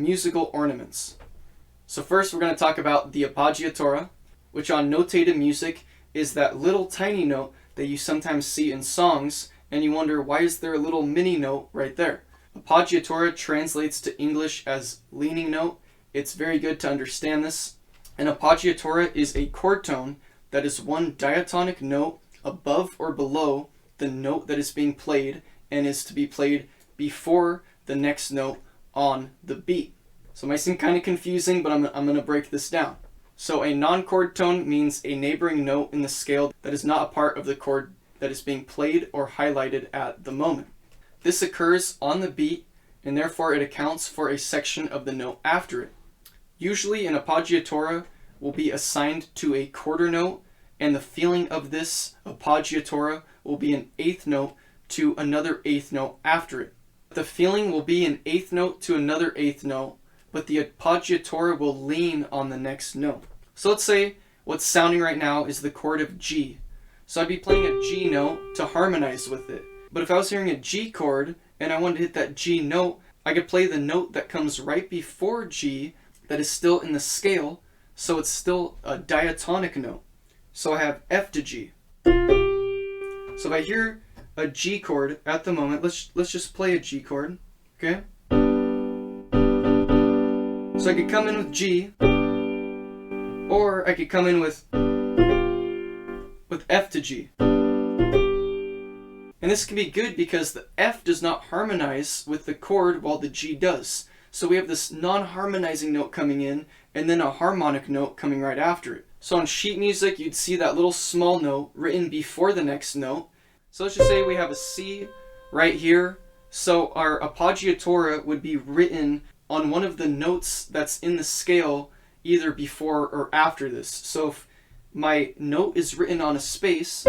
musical ornaments. So first we're going to talk about the appoggiatura, which on notated music is that little tiny note that you sometimes see in songs, and you wonder, why is there a little mini note right there? Appoggiatura translates to English as leaning note. It's very good to understand this. An appoggiatura is a chord tone that is one diatonic note above or below the note that is being played and is to be played before the next note on the beat. So it might seem kind of confusing, but I'm going to break this down. So a non-chord tone means a neighboring note in the scale that is not a part of the chord that is being played or highlighted at the moment. This occurs on the beat, and therefore it accounts for a section of the note after it. Usually an appoggiatura will be assigned to a quarter note, and the feeling of this appoggiatura will be an eighth note to another eighth note after it. The feeling will be an eighth note to another eighth note, but the appoggiatura will lean on the next note. So let's say what's sounding right now is the chord of G. So I'd be playing a G note to harmonize with it. But if I was hearing a G chord and I wanted to hit that G note, I could play the note that comes right before G that is still in the scale, so it's still a diatonic note. So I have F to G. So if I hear a G chord at the moment, let's just play a G chord, okay? So I could come in with G, or I could come in with F to G. And this can be good because the F does not harmonize with the chord while the G does. So we have this non-harmonizing note coming in and then a harmonic note coming right after it. So on sheet music, you'd see that little small note written before the next note. So let's just say we have a C right here. So our appoggiatura would be written on one of the notes that's in the scale either before or after this. So if my note is written on a space,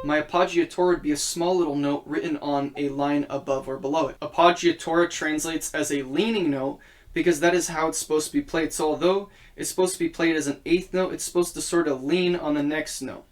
my appoggiatura would be a small little note written on a line above or below it. Appoggiatura translates as a leaning note because that is how it's supposed to be played. So although it's supposed to be played as an eighth note, it's supposed to sort of lean on the next note.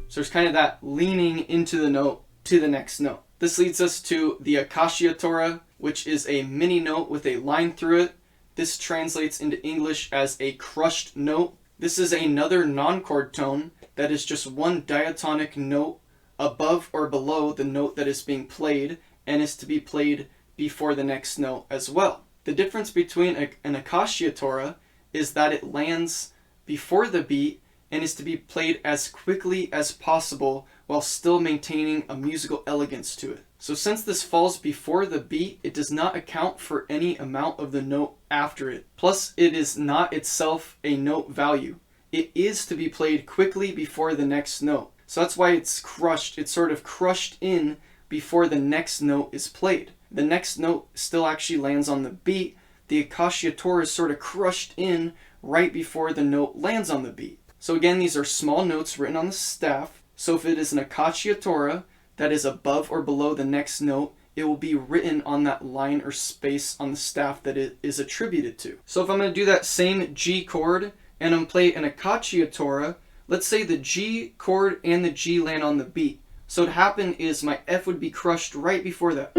So there's kind of that leaning into the note to the next note. This leads us to the accasciatura, which is a mini note with a line through it. This translates into English as a crushed note. This is another non-chord tone that is just one diatonic note above or below the note that is being played and is to be played before the next note as well. The difference between an accasciatura is that it lands before the beat and is to be played as quickly as possible while still maintaining a musical elegance to it. So since this falls before the beat, it does not account for any amount of the note after it. Plus, it is not itself a note value. It is to be played quickly before the next note. So that's why it's crushed. It's sort of crushed in before the next note is played. The next note still actually lands on the beat. The accasciatura is sort of crushed in right before the note lands on the beat. So again, these are small notes written on the staff. So if it is an accasciatura that is above or below the next note, it will be written on that line or space on the staff that it is attributed to. So if I'm going to do that same G chord and I'm playing an accasciatura, let's say the G chord and the G land on the beat. So what happened is my F would be crushed right before that.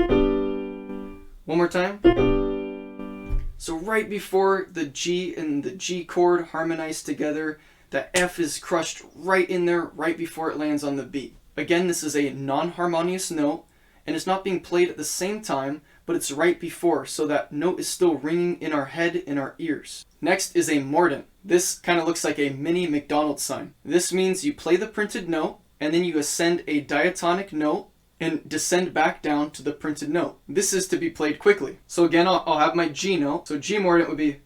One more time. So right before the G and the G chord harmonize together, the F is crushed right in there, right before it lands on the beat. Again, this is a non-harmonious note, and it's not being played at the same time, but it's right before, so that note is still ringing in our head, in our ears. Next is a mordent. This kind of looks like a mini McDonald's sign. This means you play the printed note, and then you ascend a diatonic note, and descend back down to the printed note. This is to be played quickly. So again, I'll have my G note. So G mordent would be...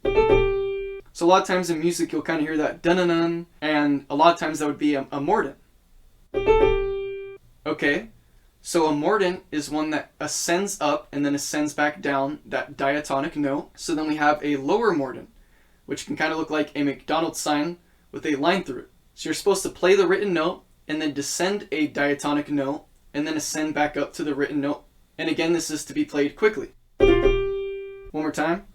So a lot of times in music, you'll kind of hear that dun-dun-dun, and a lot of times that would be a mordent. Okay, so a mordent is one that ascends up and then ascends back down that diatonic note. So then we have a lower mordent, which can kind of look like a McDonald's sign with a line through it. So you're supposed to play the written note and then descend a diatonic note and then ascend back up to the written note. And again, this is to be played quickly. One more time.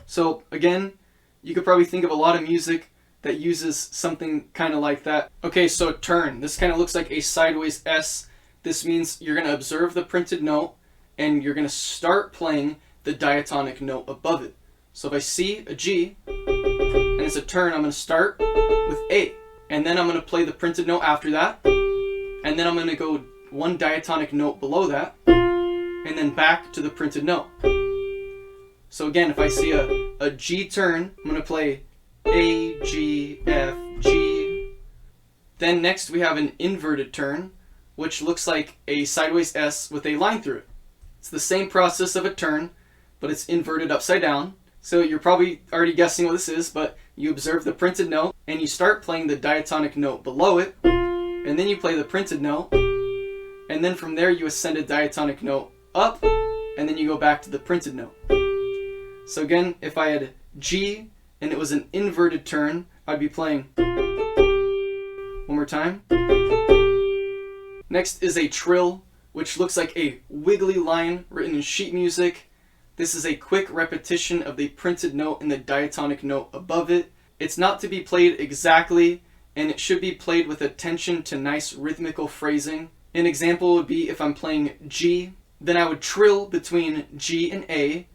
So again, you could probably think of a lot of music that uses something kind of like that. Okay, so turn. This kind of looks like a sideways S This means you're going to observe the printed note and you're going to start playing the diatonic note above it. So if I see a G and it's a turn, I'm going to start with A. And then I'm going to play the printed note after that. And then I'm going to go one diatonic note below that. And then back to the printed note. So again, if I see a G turn, I'm going to play A, G, F, G. Then next we have an inverted turn, which looks like a sideways S with a line through it. It's the same process of a turn, but it's inverted upside down. So you're probably already guessing what this is, but you observe the printed note and you start playing the diatonic note below it, and then you play the printed note, and then from there you ascend a diatonic note up, and then you go back to the printed note. So again, if I had G and it was an inverted turn, I'd be playing one more time. Next is a trill, which looks like a wiggly line written in sheet music. This is a quick repetition of the printed note and the diatonic note above it. It's not to be played exactly, and it should be played with attention to nice rhythmical phrasing. An example would be if I'm playing G, then I would trill between G and A,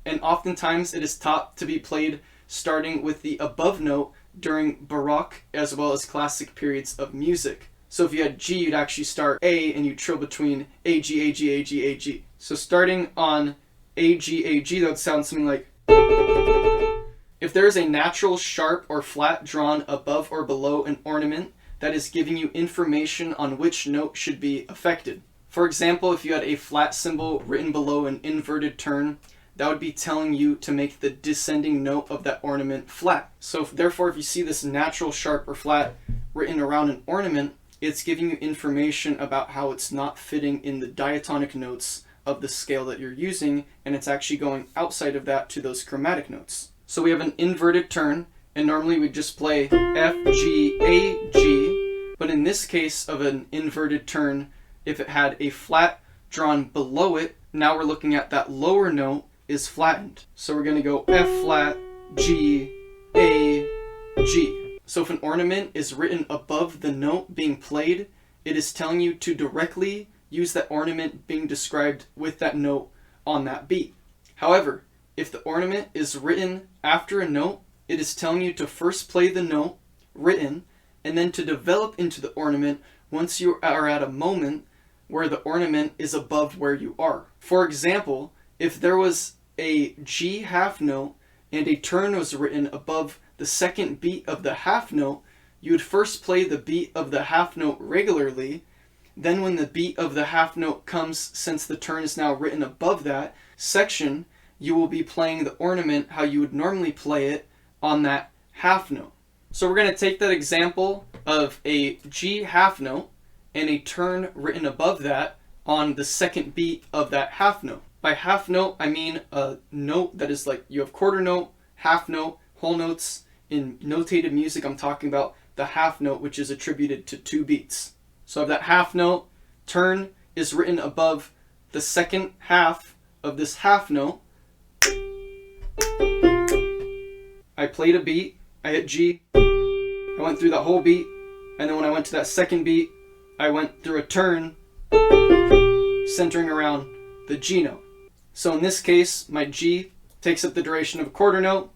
and oftentimes it is taught to be played starting with the above note during Baroque as well as classic periods of music. So if you had G, you'd actually start A and you trill between A, G, A, G, A, G, A, G. So starting on A, G, A, G, that would sound something like. If there is a natural sharp or flat drawn above or below an ornament, that is giving you information on which note should be affected. For example, if you had a flat symbol written below an inverted turn, that would be telling you to make the descending note of that ornament flat. So therefore, if you see this natural sharp or flat written around an ornament, it's giving you information about how it's not fitting in the diatonic notes of the scale that you're using, and it's actually going outside of that to those chromatic notes. So we have an inverted turn, and normally we just play F, G, A, G, but in this case of an inverted turn, if it had a flat drawn below it, now we're looking at that lower note is flattened. So we're going to go F flat, G, A, G. So if an ornament is written above the note being played, it is telling you to directly use that ornament being described with that note on that beat. However, if the ornament is written after a note, it is telling you to first play the note written and then to develop into the ornament once you are at a moment where the ornament is above where you are. For example, if there was a G half note and a turn was written above the second beat of the half note, you would first play the beat of the half note regularly. Then when the beat of the half note comes, since the turn is now written above that section, you will be playing the ornament how you would normally play it on that half note. So we're going to take that example of a G half note and a turn written above that on the second beat of that half note. By half note, I mean a note that is like you have quarter note, half note, whole notes. In notated music, I'm talking about the half note, which is attributed to 2 beats. So if that half note turn is written above the second half of this half note, I played a beat, I hit G, I went through that whole beat, and then when I went to that second beat, I went through a turn centering around the G note. So in this case, my G takes up the duration of a quarter note,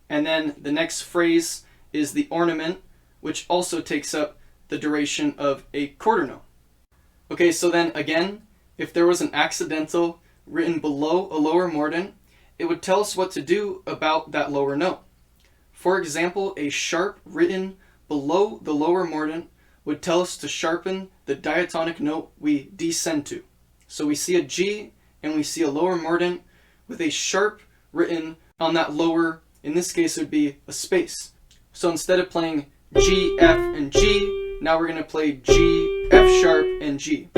and then the next phrase is the ornament, which also takes up the duration of a quarter note. Okay, so then again, if there was an accidental written below a lower mordent, it would tell us what to do about that lower note. For example, a sharp written below the lower mordent would tell us to sharpen the diatonic note we descend to. So we see a G and we see a lower mordent with a sharp written on that lower, in this case it would be a space. So instead of playing G, F, and G, now we're going to play G, F sharp, and G.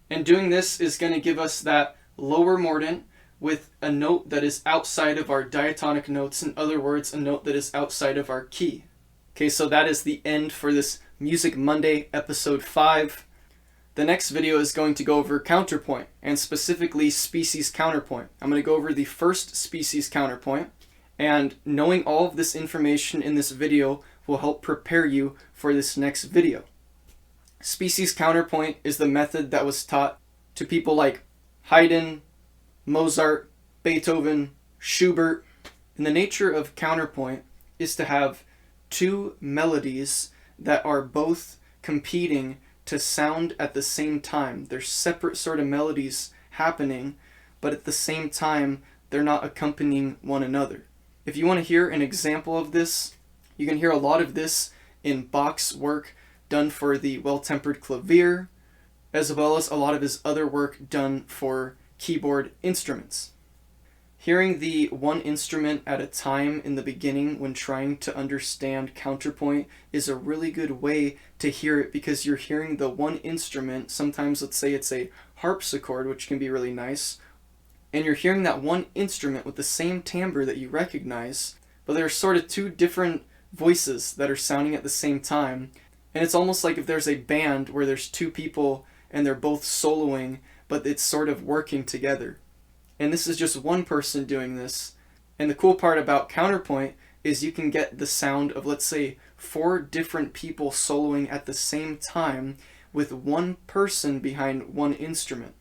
And doing this is going to give us that lower mordent with a note that is outside of our diatonic notes. In other words, a note that is outside of our key. Okay, so that is the end for this Music Monday episode 5. The next video is going to go over counterpoint, and specifically species counterpoint. I'm going to go over the first species counterpoint, and knowing all of this information in this video will help prepare you for this next video. Species counterpoint is the method that was taught to people like Haydn, Mozart, Beethoven, Schubert. And the nature of counterpoint is to have two melodies that are both competing to sound at the same time. They're separate sort of melodies happening, but at the same time, they're not accompanying one another. If you want to hear an example of this, you can hear a lot of this in Bach's work done for the Well-Tempered Clavier, as well as a lot of his other work done for keyboard instruments. Hearing the one instrument at a time in the beginning when trying to understand counterpoint is a really good way to hear it, because you're hearing the one instrument. Sometimes, let's say it's a harpsichord, which can be really nice, and you're hearing that one instrument with the same timbre that you recognize, but there are sort of two different voices that are sounding at the same time. And it's almost like if there's a band where there's two people and they're both soloing, but it's sort of working together. And this is just one person doing this. And the cool part about counterpoint is you can get the sound of, let's say, 4 different people soloing at the same time with one person behind one instrument.